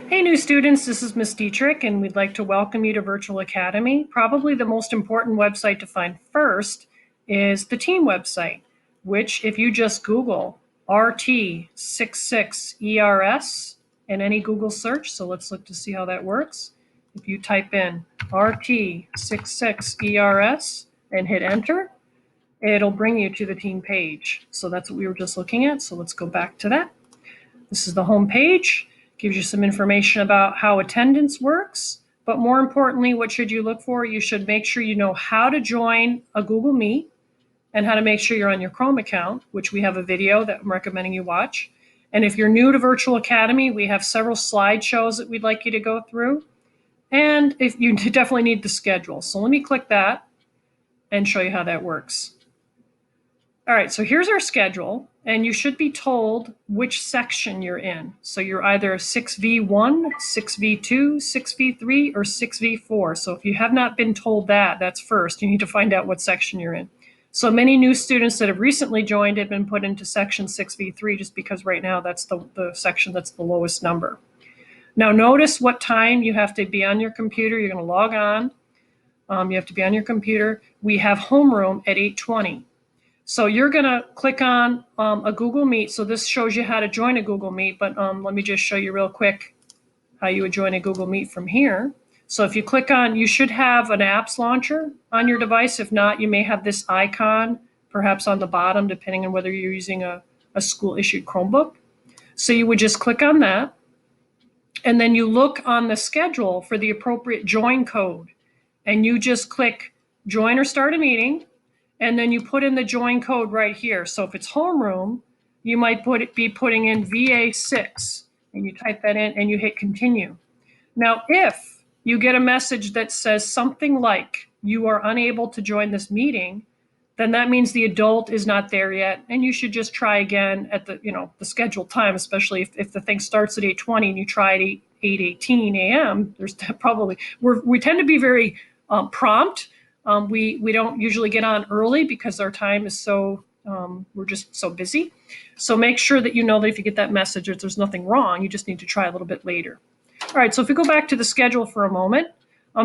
Hey, new students, this is Ms. Dietrich, and we'd like to welcome you to Virtual Academy. Probably the most important website to find first is the team website, which if you just Google RT66ERS in any Google search, so let's look to see how that works. If you type in RT66ERS and hit enter, it'll bring you to the team page. So that's what we were just looking at, so let's go back to that. This is the home page. Gives you some information about how attendance works, but more importantly, what should you look for? You should make sure you know how to join a Google Meet and how to make sure you're on your Chrome account, which we have a video that I'm recommending you watch. And if you're new to Virtual Academy, we have several slideshows that we'd like you to go through. And if you definitely need the schedule. So let me click that and show you how that works. All right, so here's our schedule, and you should be told which section you're in. So you're either 6V1, 6V2, 6V3, or 6V4. So if you have not been told that, that's first. You need to find out what section you're in. So many new students that have recently joined have been put into section 6V3 just because right now that's the section that's the lowest number. Now notice what time you have to be on your computer. You're going to log on. You have to be on your computer. We have homeroom at 8:20. So you're going to click on a Google Meet. So this shows you how to join a Google Meet, but let me just show you real quick how you would join a Google Meet from here. So if you click on, you should have an apps launcher on your device. If not, you may have this icon perhaps on the bottom, depending on whether you're using a school-issued Chromebook. So you would just click on that, and then you look on the schedule for the appropriate join code, and you just click join or start a meeting, and then you put in the join code right here. So if it's homeroom, you might be putting in VA6, and you type that in and you hit continue. Now, if you get a message that says something like you are unable to join this meeting, then that means the adult is not there yet, and you should just try again at the scheduled time, especially if the thing starts at 8:20 and you try at 8:18 a.m. There's probably we tend to be very prompt. We don't usually get on early because our time is so we're just so busy. So make sure that you know that if you get that message, if there's nothing wrong, you just need to try a little bit later. All right, so if we go back to the schedule for a moment,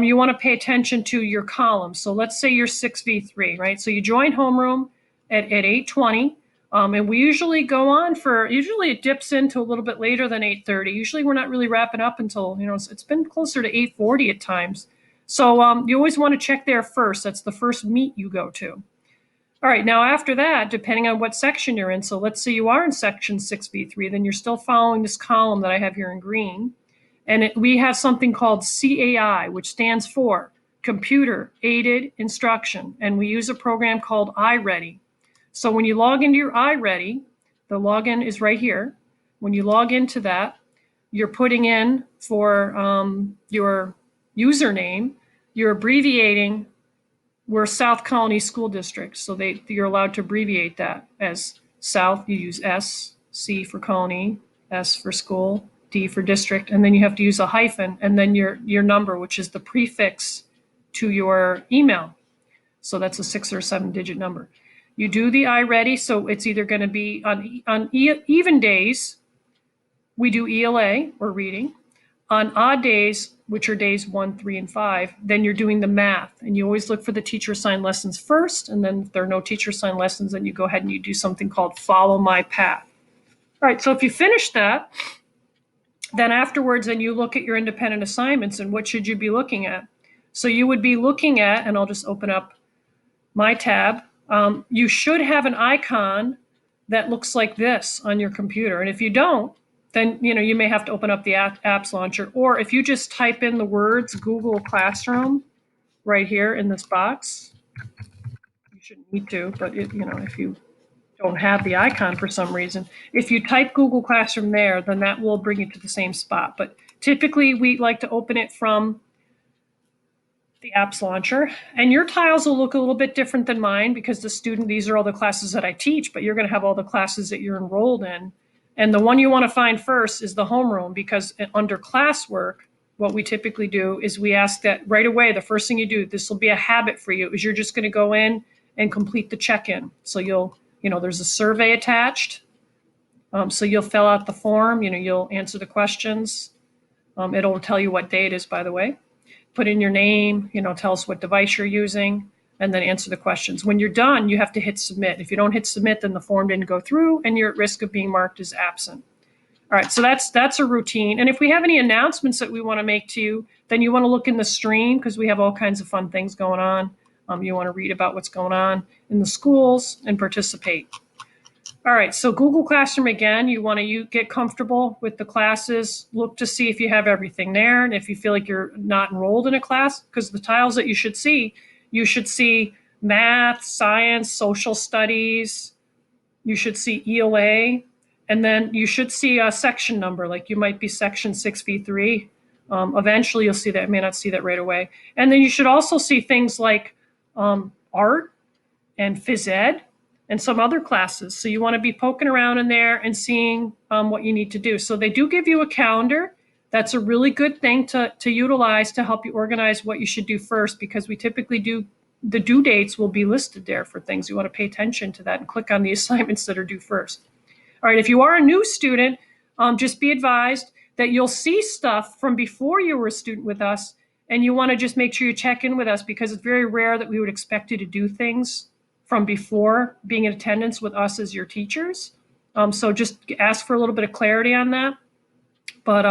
you want to pay attention to your columns. So let's say you're 6V3, right? So you join homeroom at 8:20, and we usually go on for, usually it dips into a little bit later than 8:30. Usually we're not really wrapping up until, it's been closer to 8:40 at times. So you always want to check there first. That's the first meet you go to. All right, now after that, depending on what section you're in, so let's say you are in section 6V3, then you're still following this column that I have here in green. And we have something called CAI, which stands for Computer Aided Instruction. And we use a program called iReady. So when you log into your iReady, the login is right here. When you log into that, you're putting in for your username, you're abbreviating, we're South Colonie School District. So you're allowed to abbreviate that as South, you use S, C for Colonie, S for school, D for district, and then you have to use a hyphen, and then your number, which is the prefix to your email. So that's a 6 or 7-digit number. You do the iReady, so it's either going to be on even days, we do ELA or reading. On odd days, which are days 1, 3, and 5, then you're doing the math, and you always look for the teacher-assigned lessons first, and then if there are no teacher-assigned lessons, then you go ahead and you do something called Follow My Path. All right, so if you finish that, then afterwards, then you look at your independent assignments and what should you be looking at. So you would be looking at, and I'll just open up my tab, you should have an icon that looks like this on your computer. And if you don't, then you may have to open up the apps launcher. Or if you just type in the words Google Classroom right here in this box, you shouldn't need to, but if you don't have the icon for some reason, if you type Google Classroom there, then that will bring you to the same spot. But typically we like to open it from the apps launcher, and your tiles will look a little bit different than mine because these are all the classes that I teach, but you're going to have all the classes that you're enrolled in. And the one you want to find first is the homeroom, because under classwork, what we typically do is we ask that right away, the first thing you do, this will be a habit for you, is you're just going to go in and complete the check-in. So there's a survey attached. So you'll fill out the form, you'll answer the questions. It'll tell you what day it is, by the way. Put in your name, tell us what device you're using, and then answer the questions. When you're done, you have to hit submit. If you don't hit submit, then the form didn't go through and you're at risk of being marked as absent. All right, so that's a routine. And if we have any announcements that we want to make to you, then you want to look in the stream because we have all kinds of fun things going on. You want to read about what's going on in the schools and participate. All right, so Google Classroom again, you want to get comfortable with the classes, look to see if you have everything there, and if you feel like you're not enrolled in a class, because the tiles that you should see math, science, social studies, you should see ELA, and then you should see a section number, like you might be section 6V3. Eventually you'll see that, I may not see that right away. And then you should also see things like art and phys ed, and some other classes. So you want to be poking around in there and seeing what you need to do. So they do give you a calendar. That's a really good thing to utilize to help you organize what you should do first, because we typically do, the due dates will be listed there for things. You want to pay attention to that and click on the assignments that are due first. All right, if you are a new student, just be advised that you'll see stuff from before you were a student with us, and you want to just make sure you check in with us, because it's very rare that we would expect you to do things from before being in attendance with us as your teachers. So just ask for a little bit of clarity on that. But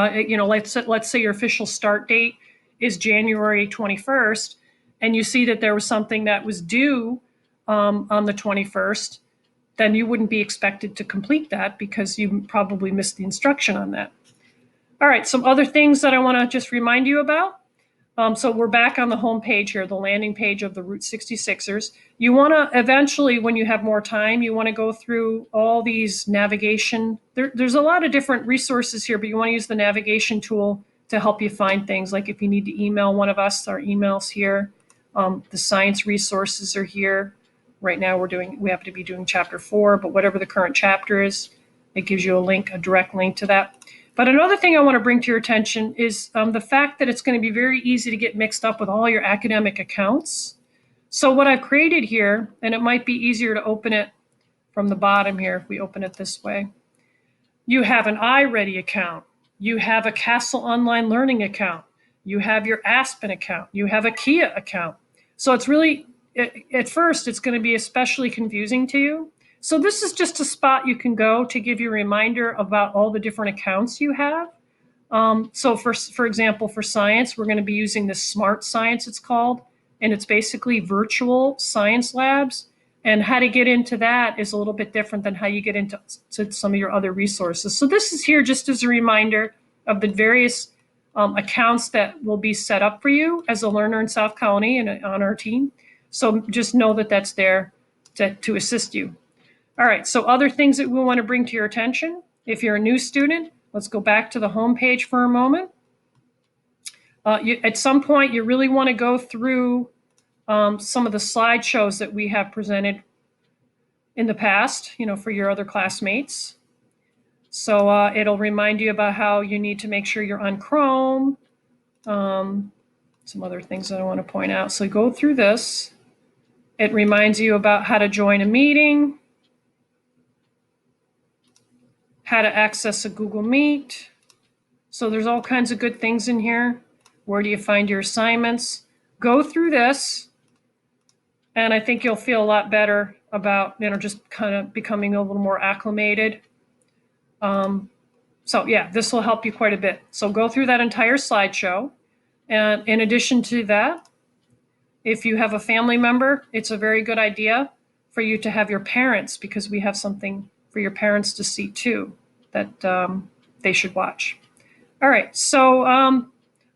let's say your official start date is January 21st, and you see that there was something that was due on the 21st, then you wouldn't be expected to complete that because you probably missed the instruction on that. All right, some other things that I want to just remind you about. So we're back on the home page here, the landing page of the Route 66ers. You want to eventually, when you have more time, you want to go through all these navigation. There's a lot of different resources here, but you want to use the navigation tool to help you find things. Like if you need to email one of us, our email's here. The science resources are here. Right now we have to be doing chapter 4, but whatever the current chapter is, it gives you a direct link to that. But another thing I want to bring to your attention is the fact that it's going to be very easy to get mixed up with all your academic accounts. So what I've created here, and it might be easier to open it from the bottom here if we open it this way. You have an iReady account. You have a Castle Online Learning account. You have your Aspen account. You have a Kia account. So it's really, at first, it's going to be especially confusing to you. So this is just a spot you can go to give you a reminder about all the different accounts you have. So for example, for science, we're going to be using this Smart Science, it's called, and it's basically virtual science labs. And how to get into that is a little bit different than how you get into some of your other resources. So this is here just as a reminder of the various accounts that will be set up for you as a learner in South Colonie and on our team. So just know that that's there to assist you. All right, so other things that we want to bring to your attention. If you're a new student, let's go back to the home page for a moment. At some point, you really want to go through some of the slideshows that we have presented in the past, for your other classmates. So it'll remind you about how you need to make sure you're on Chrome. Some other things that I want to point out. So go through this. It reminds you about how to join a meeting, how to access a Google Meet. So there's all kinds of good things in here. Where do you find your assignments? Go through this, and I think you'll feel a lot better about, just kind of becoming a little more acclimated. So yeah, this will help you quite a bit. So go through that entire slideshow. And in addition to that, if you have a family member, it's a very good idea for you to have your parents, because we have something for your parents to see too that they should watch. All right, so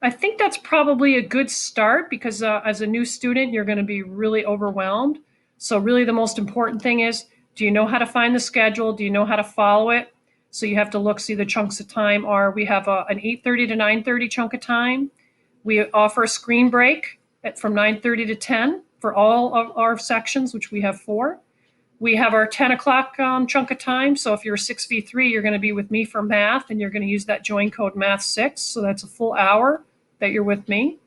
I think that's probably a good start, because as a new student, you're going to be really overwhelmed. So really the most important thing is, do you know how to find the schedule? Do you know how to follow it? So you have to look, see the chunks of time are, we have an 8:30 to 9:30 chunk of time. We offer a screen break from 9:30 to 10 for all of our sections, which we have 4. We have our 10 o'clock chunk of time. So if you're a 6V3, you're going to be with me for math, and you're going to use that join code math6. So that's a full hour that you're with me.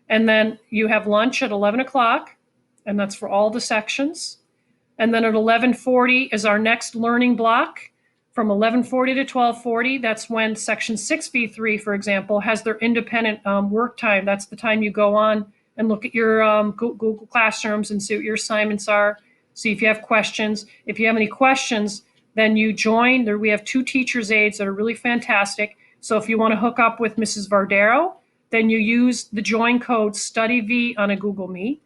And then you have lunch at 11 o'clock, and that's for all the sections. And then at 11:40 is our next learning block from 11:40 to 12:40. That's when Section 6B3, for example, has their independent work time. That's the time you go on and look at your Google Classrooms and see what your assignments are. See if you have questions. If you have any questions, then you join. There, we have 2 teachers' aides that are really fantastic. So if you want to hook up with Mrs. Vardero, then you use the join code StudyV on a Google Meet.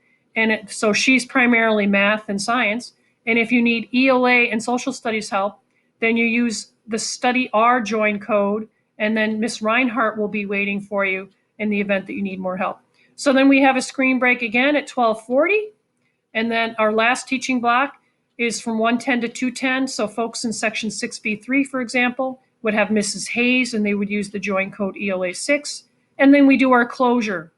So she's primarily math and science. And if you need ELA and social studies help, then you use the Study R join code, and then Miss Reinhardt will be waiting for you in the event that you need more help. So then we have a screen break again at 12:40, and then our last teaching block is from 1:10 to 2:10. So folks in section 6B3, for example, would have Mrs. Hayes, and they would use the join code ELA6. And then we do our closure.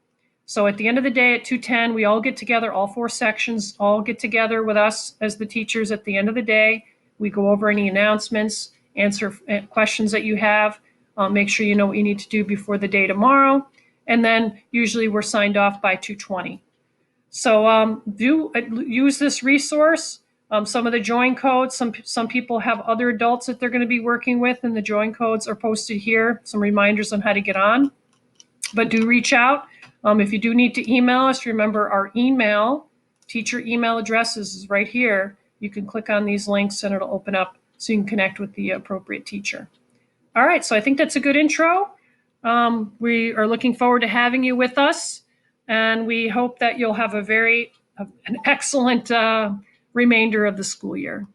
So at the end of the day at 2:10, we all get together, all 4 sections, all get together with us as the teachers at the end of the day. We go over any announcements, answer questions that you have, make sure you know what you need to do before the day tomorrow. And then usually we're signed off by 2:20. So do use this resource. Some of the join codes, some people have other adults that they're going to be working with, and the join codes are posted here, some reminders on how to get on. But do reach out. If you do need to email us, remember our teacher email address is right here. You can click on these links and it'll open up so you can connect with the appropriate teacher. All right, so I think that's a good intro. We are looking forward to having you with us, and we hope that you'll have an excellent remainder of the school year.